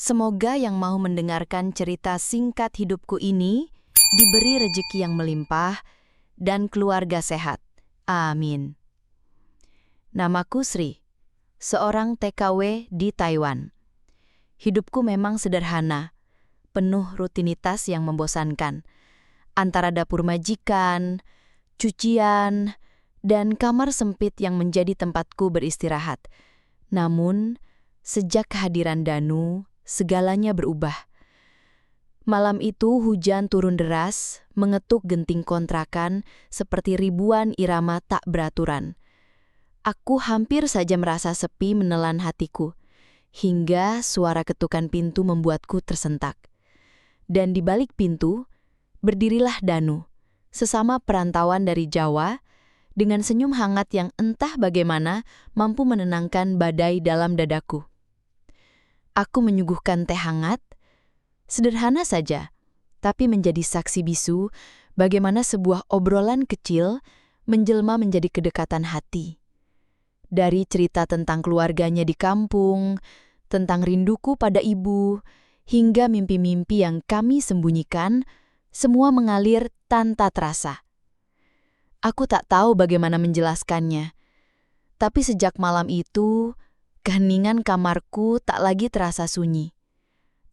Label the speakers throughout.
Speaker 1: Semoga yang mau mendengarkan cerita singkat hidupku ini diberi rejeki yang melimpah dan keluarga sehat. Amin. Namaku Sri, seorang TKW di Taiwan. Hidupku memang sederhana, penuh rutinitas yang membosankan. Antara dapur majikan, cucian, dan kamar sempit yang menjadi tempatku beristirahat. Namun, sejak kehadiran Danu, segalanya berubah. Malam itu hujan turun deras, mengetuk genting kontrakan seperti ribuan irama tak beraturan. Aku hampir saja merasa sepi menelan hatiku, hingga suara ketukan pintu membuatku tersentak. Dan di balik pintu, berdirilah Danu, sesama perantauan dari Jawa, dengan senyum hangat yang entah bagaimana mampu menenangkan badai dalam dadaku. Aku menyuguhkan teh hangat, sederhana saja, tapi menjadi saksi bisu bagaimana sebuah obrolan kecil menjelma menjadi kedekatan hati. Dari cerita tentang keluarganya di kampung, tentang rinduku pada ibu, hingga mimpi-mimpi yang kami sembunyikan, semua mengalir tanpa terasa. Aku tak tahu bagaimana menjelaskannya, tapi sejak malam itu, keheningan kamarku tak lagi terasa sunyi.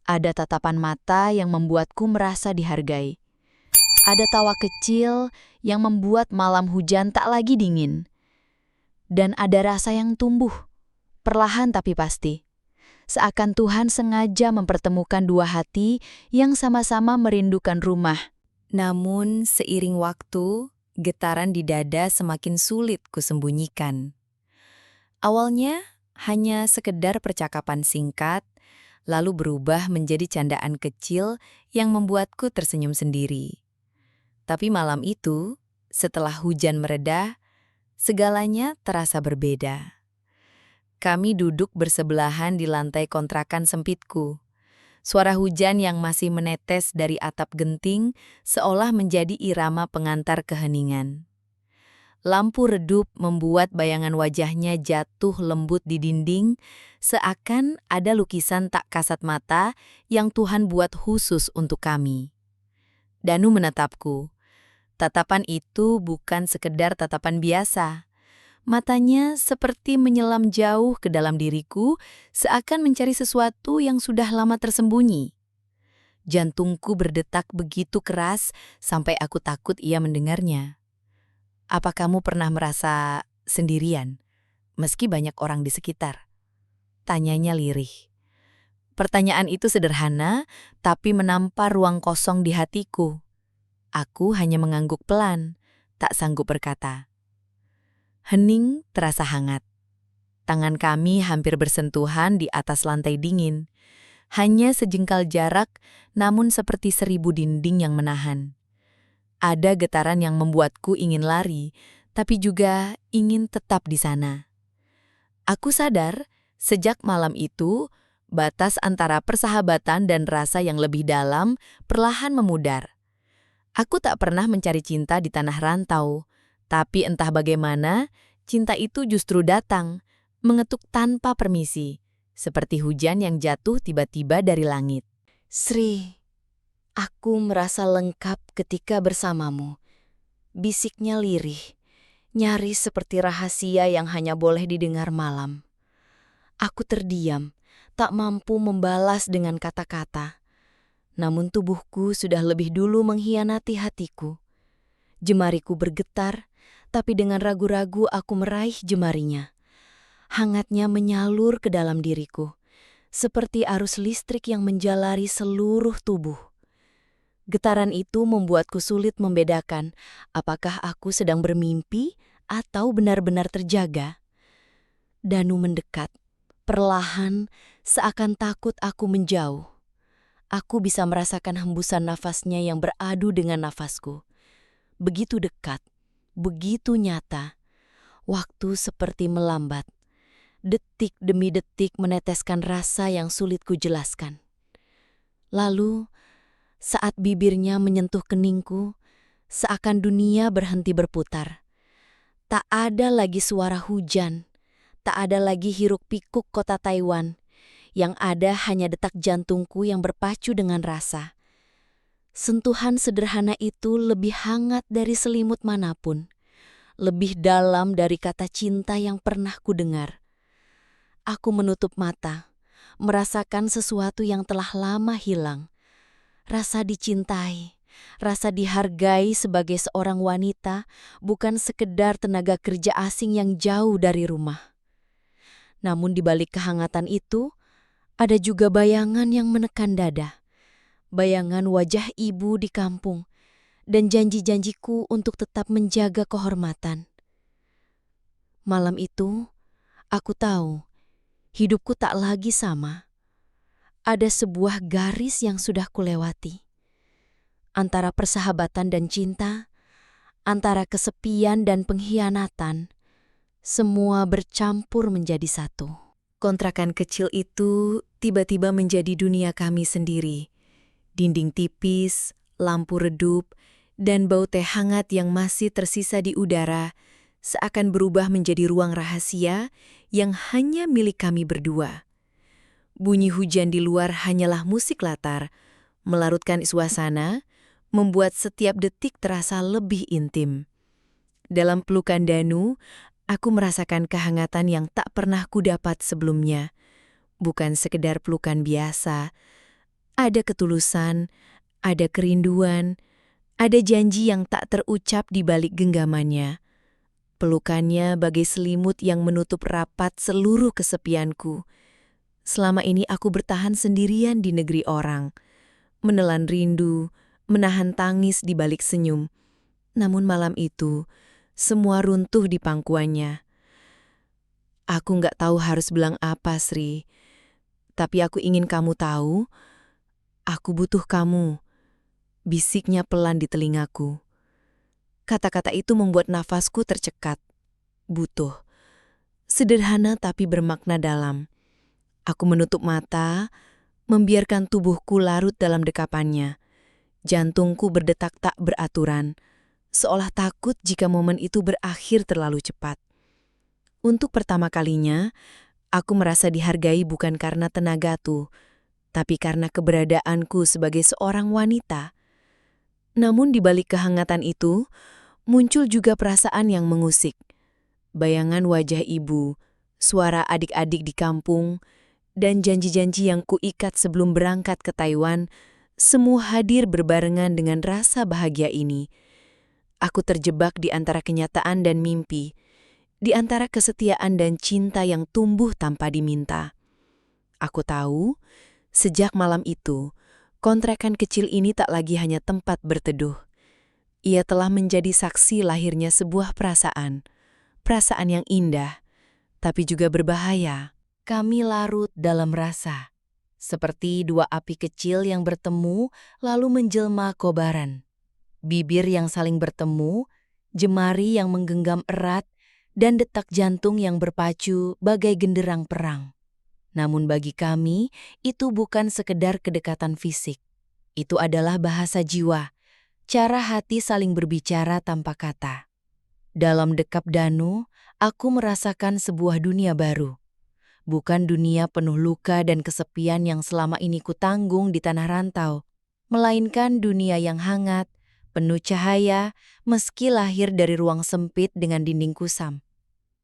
Speaker 1: Ada tatapan mata yang membuatku merasa dihargai. Ada tawa kecil yang membuat malam hujan tak lagi dingin. Dan ada rasa yang tumbuh, perlahan tapi pasti. Seakan Tuhan sengaja mempertemukan dua hati yang sama-sama merindukan rumah. Namun seiring waktu, getaran di dada semakin sulit kusembunyikan. Awalnya hanya sekedar percakapan singkat, lalu berubah menjadi candaan kecil yang membuatku tersenyum sendiri. Tapi malam itu, setelah hujan mereda, segalanya terasa berbeda. Kami duduk bersebelahan di lantai kontrakan sempitku. Suara hujan yang masih menetes dari atap genting seolah menjadi irama pengantar keheningan. Lampu redup membuat bayangan wajahnya jatuh lembut di dinding, seakan ada lukisan tak kasat mata yang Tuhan buat khusus untuk kami. Danu menatapku. Tatapan itu bukan sekedar tatapan biasa. Matanya seperti menyelam jauh ke dalam diriku, seakan mencari sesuatu yang sudah lama tersembunyi. Jantungku berdetak begitu keras sampai aku takut ia mendengarnya. Apa kamu pernah merasa sendirian, meski banyak orang di sekitar? Tanyanya lirih. Pertanyaan itu sederhana, tapi menampar ruang kosong di hatiku. Aku hanya mengangguk pelan, tak sanggup berkata. Hening terasa hangat. Tangan kami hampir bersentuhan di atas lantai dingin. Hanya sejengkal jarak, namun seperti 1000 dinding yang menahan. Ada getaran yang membuatku ingin lari, tapi juga ingin tetap di sana. Aku sadar, sejak malam itu, batas antara persahabatan dan rasa yang lebih dalam perlahan memudar. Aku tak pernah mencari cinta di tanah rantau, tapi entah bagaimana, cinta itu justru datang, mengetuk tanpa permisi, seperti hujan yang jatuh tiba-tiba dari langit. Sri, aku merasa lengkap ketika bersamamu. Bisiknya lirih, nyaris seperti rahasia yang hanya boleh didengar malam. Aku terdiam, tak mampu membalas dengan kata-kata. Namun tubuhku sudah lebih dulu mengkhianati hatiku. Jemariku bergetar, tapi dengan ragu-ragu aku meraih jemarinya. Hangatnya menyalur ke dalam diriku, seperti arus listrik yang menjalari seluruh tubuh. Getaran itu membuatku sulit membedakan apakah aku sedang bermimpi atau benar-benar terjaga. Danu mendekat, perlahan, seakan takut aku menjauh. Aku bisa merasakan hembusan nafasnya yang beradu dengan nafasku. Begitu dekat, begitu nyata. Waktu seperti melambat. Detik demi detik meneteskan rasa yang sulit kujelaskan. Lalu, saat bibirnya menyentuh keningku, seakan dunia berhenti berputar. Tak ada lagi suara hujan, tak ada lagi hiruk-pikuk kota Taiwan. Yang ada hanya detak jantungku yang berpacu dengan rasa. Sentuhan sederhana itu lebih hangat dari selimut manapun. Lebih dalam dari kata cinta yang pernah kudengar. Aku menutup mata, merasakan sesuatu yang telah lama hilang. Rasa dicintai, rasa dihargai sebagai seorang wanita, bukan sekedar tenaga kerja asing yang jauh dari rumah. Namun di balik kehangatan itu, ada juga bayangan yang menekan dada. Bayangan wajah ibu di kampung, dan janji-janjiku untuk tetap menjaga kehormatan. Malam itu, aku tahu, hidupku tak lagi sama. Ada sebuah garis yang sudah kulewati. Antara persahabatan dan cinta, antara kesepian dan pengkhianatan, semua bercampur menjadi satu. Kontrakan kecil itu tiba-tiba menjadi dunia kami sendiri. Dinding tipis, lampu redup, dan bau teh hangat yang masih tersisa di udara seakan berubah menjadi ruang rahasia yang hanya milik kami berdua. Bunyi hujan di luar hanyalah musik latar, melarutkan suasana, membuat setiap detik terasa lebih intim. Dalam pelukan Danu, aku merasakan kehangatan yang tak pernah kudapat sebelumnya. Bukan sekedar pelukan biasa, ada ketulusan, ada kerinduan, ada janji yang tak terucap di balik genggamannya. Pelukannya bagai selimut yang menutup rapat seluruh kesepianku. Selama ini aku bertahan sendirian di negeri orang, menelan rindu, menahan tangis di balik senyum. Namun malam itu, semua runtuh di pangkuannya. Aku nggak tahu harus bilang apa, Sri. Tapi aku ingin kamu tahu, aku butuh kamu. Bisiknya pelan di telingaku. Kata-kata itu membuat nafasku tercekat. Butuh. Sederhana tapi bermakna dalam. Aku menutup mata, membiarkan tubuhku larut dalam dekapannya. Jantungku berdetak tak beraturan, seolah takut jika momen itu berakhir terlalu cepat. Untuk pertama kalinya, aku merasa dihargai bukan karena tenagaku, tapi karena keberadaanku sebagai seorang wanita. Namun di balik kehangatan itu, muncul juga perasaan yang mengusik. Bayangan wajah ibu, suara adik-adik di kampung, dan janji-janji yang kuikat sebelum berangkat ke Taiwan, semua hadir berbarengan dengan rasa bahagia ini. Aku terjebak di antara kenyataan dan mimpi, di antara kesetiaan dan cinta yang tumbuh tanpa diminta. Aku tahu, sejak malam itu, kontrakan kecil ini tak lagi hanya tempat berteduh. Ia telah menjadi saksi lahirnya sebuah perasaan yang indah, tapi juga berbahaya. Kami larut dalam rasa, seperti dua api kecil yang bertemu lalu menjelma kobaran. Bibir yang saling bertemu, jemari yang menggenggam erat, dan detak jantung yang berpacu bagai genderang perang. Namun bagi kami, itu bukan sekedar kedekatan fisik. Itu adalah bahasa jiwa, cara hati saling berbicara tanpa kata. Dalam dekap Danu, aku merasakan sebuah dunia baru. Bukan dunia penuh luka dan kesepian yang selama ini kutanggung di tanah rantau, melainkan dunia yang hangat, penuh cahaya, meski lahir dari ruang sempit dengan dinding kusam.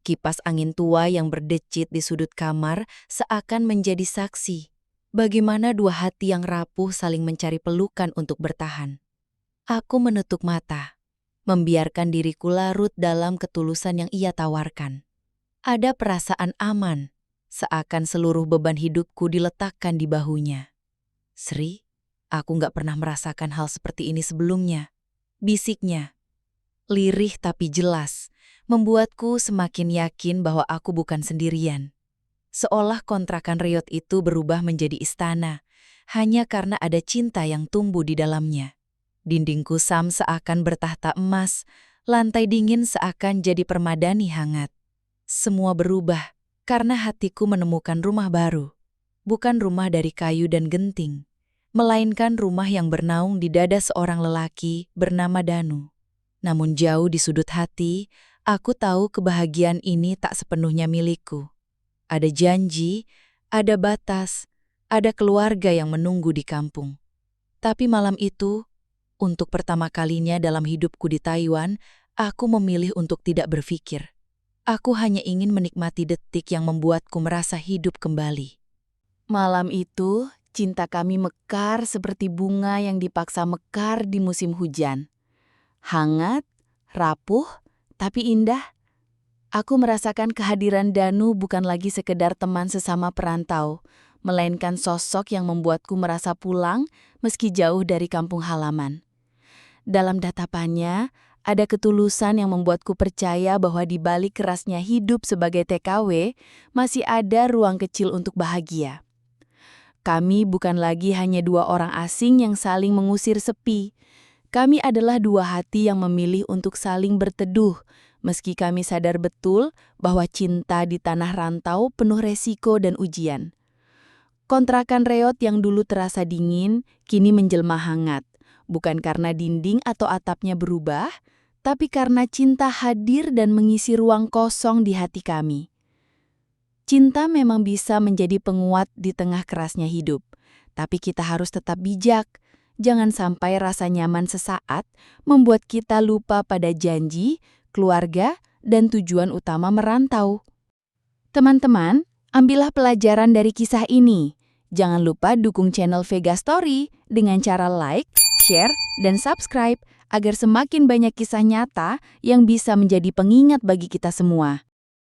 Speaker 1: Kipas angin tua yang berdecit di sudut kamar seakan menjadi saksi, bagaimana dua hati yang rapuh saling mencari pelukan untuk bertahan. Aku menutup mata, membiarkan diriku larut dalam ketulusan yang ia tawarkan. Ada perasaan aman, seakan seluruh beban hidupku diletakkan di bahunya. Sri, aku gak pernah merasakan hal seperti ini sebelumnya. Bisiknya, lirih tapi jelas, membuatku semakin yakin bahwa aku bukan sendirian. Seolah kontrakan reot itu berubah menjadi istana, hanya karena ada cinta yang tumbuh di dalamnya. Dinding kusam seakan bertahta emas, lantai dingin seakan jadi permadani hangat. Semua berubah karena hatiku menemukan rumah baru. Bukan rumah dari kayu dan genting, melainkan rumah yang bernaung di dada seorang lelaki bernama Danu. Namun jauh di sudut hati, aku tahu kebahagiaan ini tak sepenuhnya milikku. Ada janji, ada batas, ada keluarga yang menunggu di kampung. Tapi malam itu, untuk pertama kalinya dalam hidupku di Taiwan, aku memilih untuk tidak berpikir. Aku hanya ingin menikmati detik yang membuatku merasa hidup kembali. Malam itu, cinta kami mekar seperti bunga yang dipaksa mekar di musim hujan. Hangat, rapuh, tapi indah. Aku merasakan kehadiran Danu bukan lagi sekedar teman sesama perantau, melainkan sosok yang membuatku merasa pulang meski jauh dari kampung halaman. Dalam tatapannya, ada ketulusan yang membuatku percaya bahwa di balik kerasnya hidup sebagai TKW, masih ada ruang kecil untuk bahagia. Kami bukan lagi hanya dua orang asing yang saling mengusir sepi. Kami adalah dua hati yang memilih untuk saling berteduh, meski kami sadar betul bahwa cinta di tanah rantau penuh resiko dan ujian. Kontrakan reot yang dulu terasa dingin, kini menjelma hangat. Bukan karena dinding atau atapnya berubah, tapi karena cinta hadir dan mengisi ruang kosong di hati kami. Cinta memang bisa menjadi penguat di tengah kerasnya hidup, tapi kita harus tetap bijak. Jangan sampai rasa nyaman sesaat membuat kita lupa pada janji, keluarga, dan tujuan utama merantau. Teman-teman, ambillah pelajaran dari kisah ini. Jangan lupa dukung channel Vega Story dengan cara like, share, dan subscribe agar semakin banyak kisah nyata yang bisa menjadi pengingat bagi kita semua.